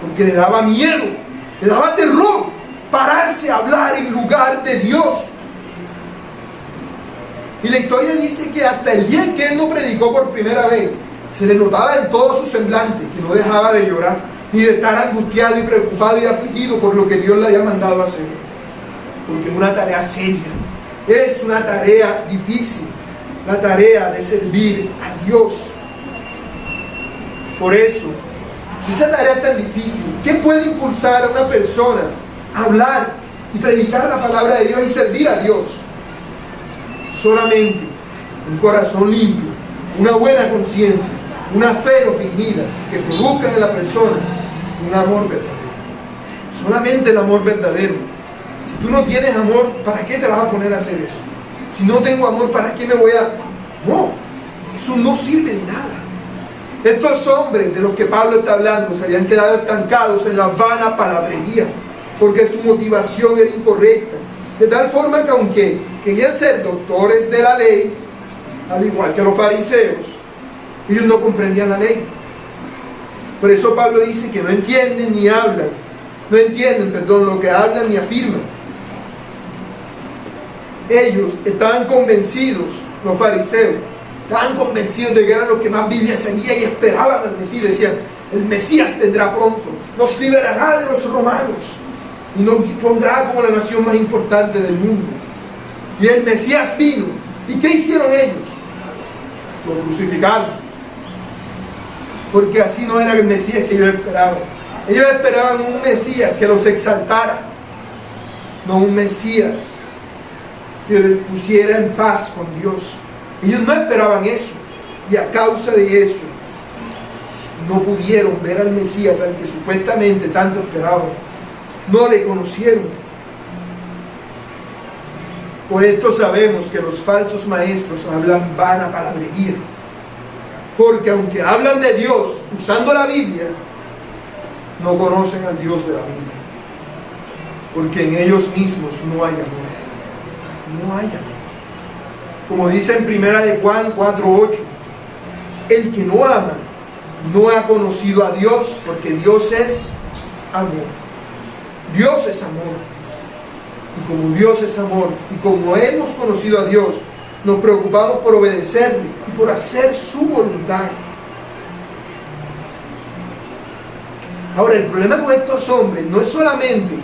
Porque le daba miedo, le daba terror pararse a hablar en lugar de Dios. Y la historia dice que hasta el día en que él no predicó por primera vez, se le notaba en todo su semblante que no dejaba de llorar, ni de estar angustiado y preocupado y afligido por lo que Dios le había mandado a hacer. Porque es una tarea seria, es una tarea difícil, la tarea de servir a Dios. Por eso, si esa tarea es tan difícil, ¿qué puede impulsar a una persona a hablar y predicar la palabra de Dios y servir a Dios? Solamente un corazón limpio, una buena conciencia, una fe no fingida, que produzca en la persona un amor verdadero. Solamente el amor verdadero. Si tú no tienes amor, ¿para qué te vas a poner a hacer eso? Si no tengo amor, ¿para qué me voy a...? No, eso no sirve de nada. Estos hombres de los que Pablo está hablando se habían quedado estancados en la vana palabrería, porque su motivación era incorrecta. De tal forma que aunque querían ser doctores de la ley, al igual que los fariseos, ellos no comprendían la ley. Por eso Pablo dice que no entienden ni hablan, no entienden, perdón, lo que hablan ni afirman. Ellos estaban convencidos, los fariseos, estaban convencidos de que eran los que más Biblia seguía y esperaban al Mesías. Decían, el Mesías vendrá pronto, nos liberará de los romanos y nos pondrá como la nación más importante del mundo. Y el Mesías vino. ¿Y qué hicieron ellos? Lo crucificaron. Porque así no era el Mesías que ellos esperaban. Ellos esperaban un Mesías que los exaltara, no un Mesías que les pusiera en paz con Dios. Ellos no esperaban eso, y a causa de eso no pudieron ver al Mesías al que supuestamente tanto esperaban. No le conocieron. Por esto sabemos que los falsos maestros hablan vana palabrería, porque aunque hablan de Dios usando la Biblia, no conocen al Dios de la Biblia, porque en ellos mismos no hay amor. No hay amor. Como dice en 1 Juan 4:8, el que no ama no ha conocido a Dios, porque Dios es amor. Dios es amor. Y como Dios es amor, y como hemos conocido a Dios, nos preocupamos por obedecerle y por hacer su voluntad. Ahora, el problema con estos hombres no es solamente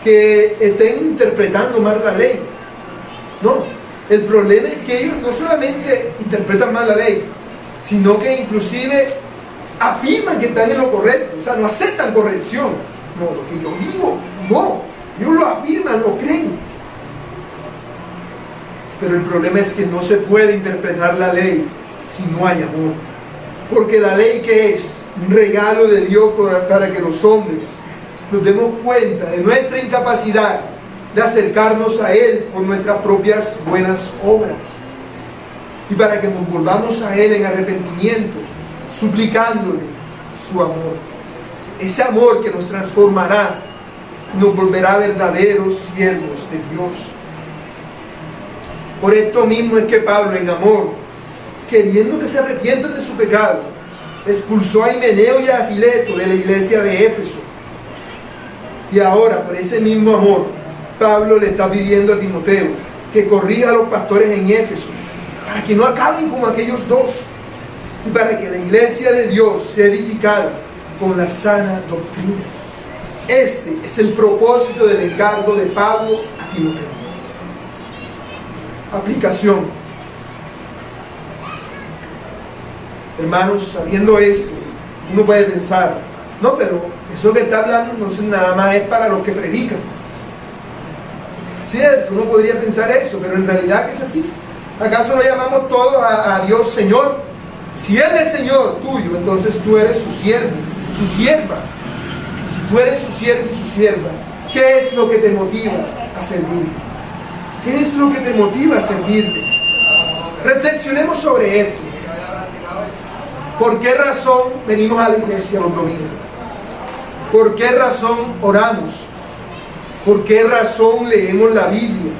que estén interpretando mal la ley. No, el problema es que ellos no solamente interpretan mal la ley, sino que inclusive afirman que están en lo correcto. O sea, no aceptan corrección. No, lo que yo digo, no. Ellos lo afirman, lo creen. Pero el problema es que no se puede interpretar la ley si no hay amor. Porque la ley, ¿qué es? Un regalo de Dios para que los hombres nos demos cuenta de nuestra incapacidad de acercarnos a Él por nuestras propias buenas obras. Y para que nos volvamos a Él en arrepentimiento, suplicándole su amor. Ese amor que nos transformará, nos volverá verdaderos siervos de Dios. Por esto mismo es que Pablo, en amor, queriendo que se arrepientan de su pecado, expulsó a Himeneo y a Fileto de la iglesia de Éfeso. Y ahora, por ese mismo amor, Pablo le está pidiendo a Timoteo que corrija a los pastores en Éfeso, para que no acaben como aquellos dos, y para que la iglesia de Dios sea edificada con la sana doctrina. Este es el propósito del encargo de Pablo a Timoteo. Aplicación. Hermanos, sabiendo esto, uno puede pensar, no, pero eso que está hablando entonces nada más es para los que predican. Cierto, uno podría pensar eso, pero en realidad que es así. ¿Acaso no llamamos todos a Dios Señor? Si Él es Señor tuyo, entonces tú eres su siervo, su sierva. Si tú eres su siervo y su sierva, ¿qué es lo que te motiva a servirle? ¿Qué es lo que te motiva a servirle? Reflexionemos sobre esto. ¿Por qué razón venimos a la iglesia los domingos? ¿Por qué razón oramos? ¿Por qué razón leemos la Biblia?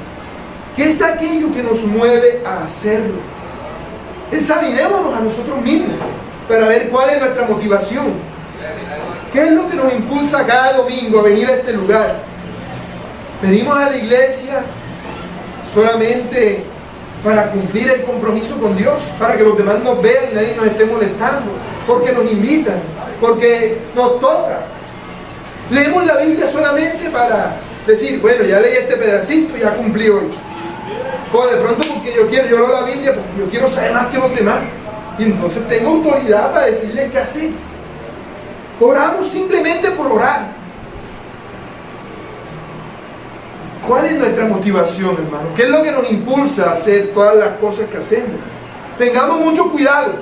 ¿Qué es aquello que nos mueve a hacerlo? Examinémonos a nosotros mismos para ver cuál es nuestra motivación. ¿Qué es lo que nos impulsa cada domingo a venir a este lugar? ¿Venimos a la iglesia solamente para cumplir el compromiso con Dios? Para que los demás nos vean y nadie nos esté molestando. Porque nos invitan, porque nos toca. Leemos la Biblia solamente para decir, bueno, ya leí este pedacito, ya cumplí hoy. O de pronto porque yo leo la Biblia porque yo quiero saber más que los demás. Y entonces tengo autoridad para decirles qué hacer. Oramos simplemente por orar. ¿Cuál es nuestra motivación, hermano? ¿Qué es lo que nos impulsa a hacer todas las cosas que hacemos? Tengamos mucho cuidado.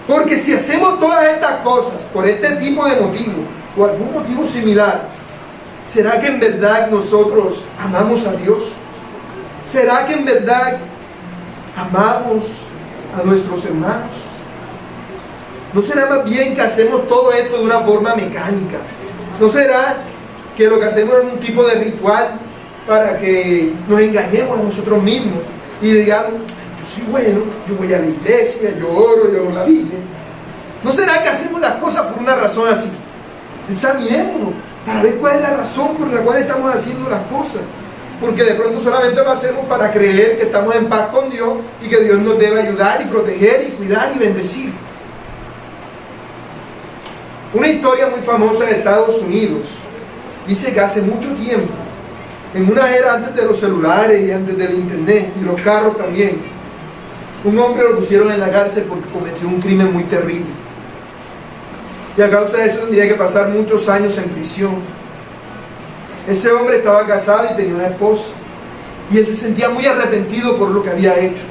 Porque si hacemos todas estas cosas por este tipo de motivo o algún motivo similar, ¿será que en verdad nosotros amamos a Dios? ¿Será que en verdad amamos a nuestros hermanos? ¿No será más bien que hacemos todo esto de una forma mecánica? ¿No será que lo que hacemos es un tipo de ritual para que nos engañemos a nosotros mismos y digamos, yo soy bueno, yo voy a la iglesia, yo oro, yo leo la Biblia? ¿No será que hacemos las cosas por una razón así? Examinémonos para ver cuál es la razón por la cual estamos haciendo las cosas. Porque de pronto solamente lo hacemos para creer que estamos en paz con Dios y que Dios nos debe ayudar y proteger y cuidar y bendecir. Una historia muy famosa de Estados Unidos dice que hace mucho tiempo, en una era antes de los celulares y antes del internet y los carros también, un hombre lo pusieron en la cárcel porque cometió un crimen muy terrible. Y a causa de eso tendría que pasar muchos años en prisión. Ese hombre estaba casado y tenía una esposa. Y él se sentía muy arrepentido por lo que había hecho.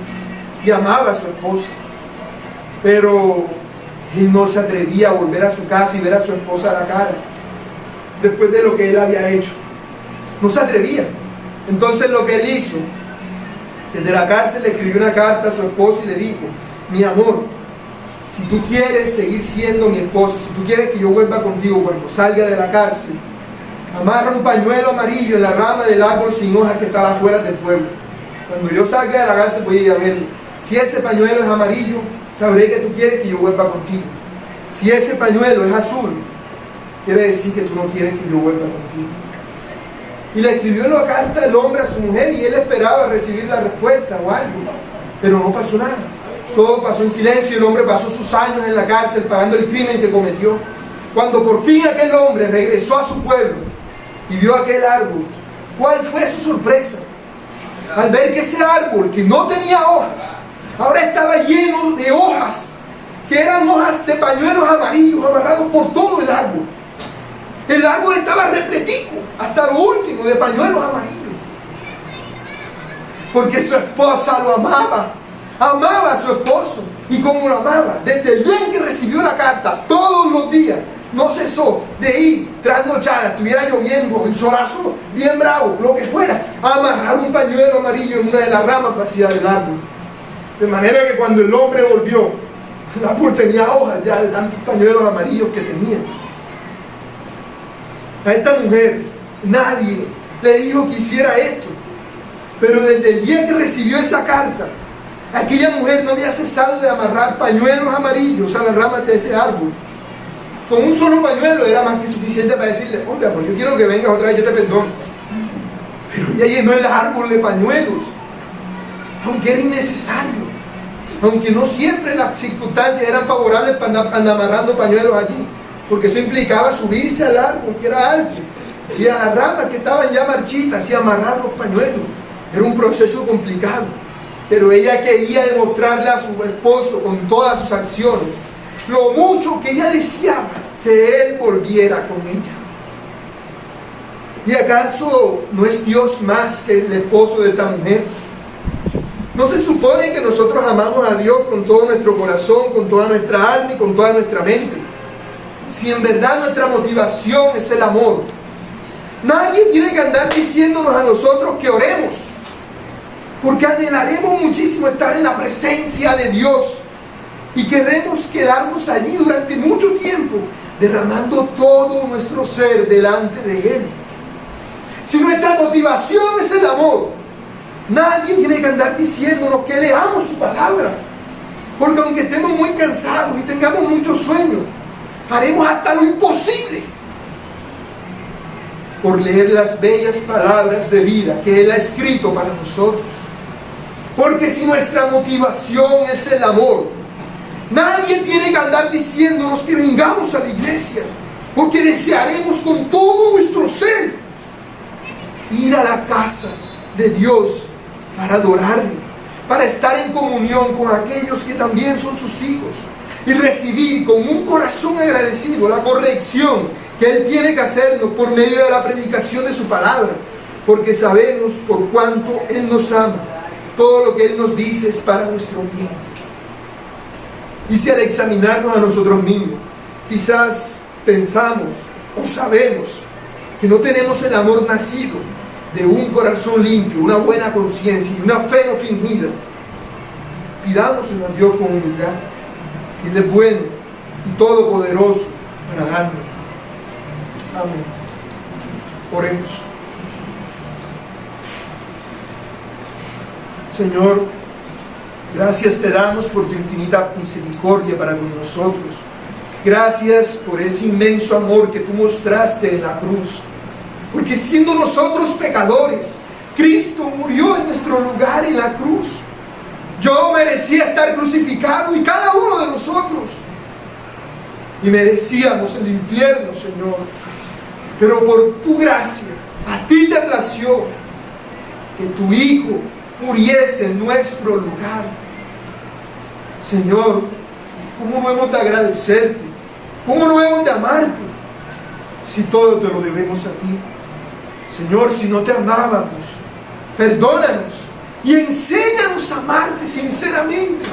Y amaba a su esposa. Pero él no se atrevía a volver a su casa y ver a su esposa a la cara. Después de lo que él había hecho. No se atrevía. Entonces lo que él hizo, desde la cárcel le escribió una carta a su esposa y le dijo: mi amor, si tú quieres seguir siendo mi esposa, si tú quieres que yo vuelva contigo cuando salga de la cárcel, amarra un pañuelo amarillo en la rama del árbol sin hojas que está afuera del pueblo. Cuando yo salga de la cárcel voy a ir a verlo. Si ese pañuelo es amarillo, sabré que tú quieres que yo vuelva contigo. Si ese pañuelo es azul, quiere decir que tú no quieres que yo vuelva contigo. Y le escribió la carta el hombre a su mujer y él esperaba recibir la respuesta o algo, pero no pasó nada. Todo pasó en silencio y el hombre pasó sus años en la cárcel pagando el crimen que cometió. Cuando por fin aquel hombre regresó a su pueblo y vio aquel árbol, ¿cuál fue su sorpresa? Al ver que ese árbol, que no tenía hojas, ahora estaba lleno de hojas, que eran hojas de pañuelos amarillos amarrados por todo el árbol. El árbol estaba repletico, hasta lo último, de pañuelos amarillos. Porque su esposa lo amaba. Amaba a su esposo. Y como lo amaba, desde el día en que recibió la carta, todos los días, no cesó de ir trasnochada, estuviera lloviendo, un solazo bien bravo, lo que fuera, a amarrar un pañuelo amarillo en una de las ramas vacías del árbol. De manera que cuando el hombre volvió, el árbol tenía hojas ya de tantos pañuelos amarillos que tenía. A esta mujer nadie le dijo que hiciera esto, pero desde el día que recibió esa carta, aquella mujer no había cesado de amarrar pañuelos amarillos a las ramas de ese árbol. Con un solo pañuelo era más que suficiente para decirle: hombre, pues yo quiero que vengas otra vez, yo te perdono. Pero ella llenó el árbol de pañuelos, aunque era innecesario, aunque no siempre las circunstancias eran favorables para andar amarrando pañuelos allí, porque eso implicaba subirse al árbol, que era alto, y a las ramas que estaban ya marchitas, y amarrar los pañuelos. Era un proceso complicado, pero ella quería demostrarle a su esposo con todas sus acciones lo mucho que ella deseaba que él volviera con ella. ¿Y acaso no es Dios más que el esposo de esta mujer? ¿No se supone que nosotros amamos a Dios con todo nuestro corazón, con toda nuestra alma y con toda nuestra mente? Si en verdad nuestra motivación es el amor, nadie tiene que andar diciéndonos a nosotros que oremos, porque anhelaremos muchísimo estar en la presencia de Dios y queremos quedarnos allí durante mucho tiempo, derramando todo nuestro ser delante de Él. Si nuestra motivación es el amor, nadie tiene que andar diciéndonos que leamos su palabra, porque aunque estemos muy cansados y tengamos mucho sueño, haremos hasta lo imposible por leer las bellas palabras de vida que Él ha escrito para nosotros. Porque si nuestra motivación es el amor, nadie tiene que andar diciéndonos que vengamos a la iglesia, porque desearemos con todo nuestro ser ir a la casa de Dios para adorarle, para estar en comunión con aquellos que también son sus hijos y recibir con un corazón agradecido la corrección que Él tiene que hacernos por medio de la predicación de su palabra, porque sabemos por cuánto Él nos ama. Todo lo que Él nos dice es para nuestro bien. Y si al examinarnos a nosotros mismos, quizás pensamos o sabemos que no tenemos el amor nacido de un corazón limpio, una buena conciencia y una fe no fingida, pidámoselo a Dios con humildad. Él es bueno y todopoderoso para darnos. Amén. Oremos. Señor, gracias te damos por tu infinita misericordia para con nosotros. Gracias por ese inmenso amor que tú mostraste en la cruz. Porque siendo nosotros pecadores, Cristo murió en nuestro lugar en la cruz. Yo merecía estar crucificado y cada uno de nosotros. Y merecíamos el infierno, Señor. Pero por tu gracia, a ti te plació que tu Hijo muriese en nuestro lugar. Señor, ¿cómo no hemos de agradecerte? ¿Cómo no hemos de amarte? Si todo te lo debemos a ti. Señor, si no te amábamos, perdónanos y enséñanos a amarte sinceramente,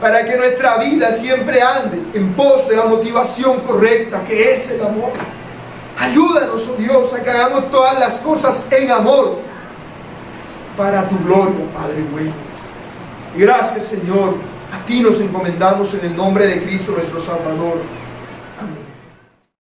para que nuestra vida siempre ande en pos de la motivación correcta, que es el amor. Ayúdanos, oh Dios, a que hagamos todas las cosas en amor, para tu gloria, Padre bueno. Y gracias, Señor, a ti nos encomendamos en el nombre de Cristo nuestro Salvador.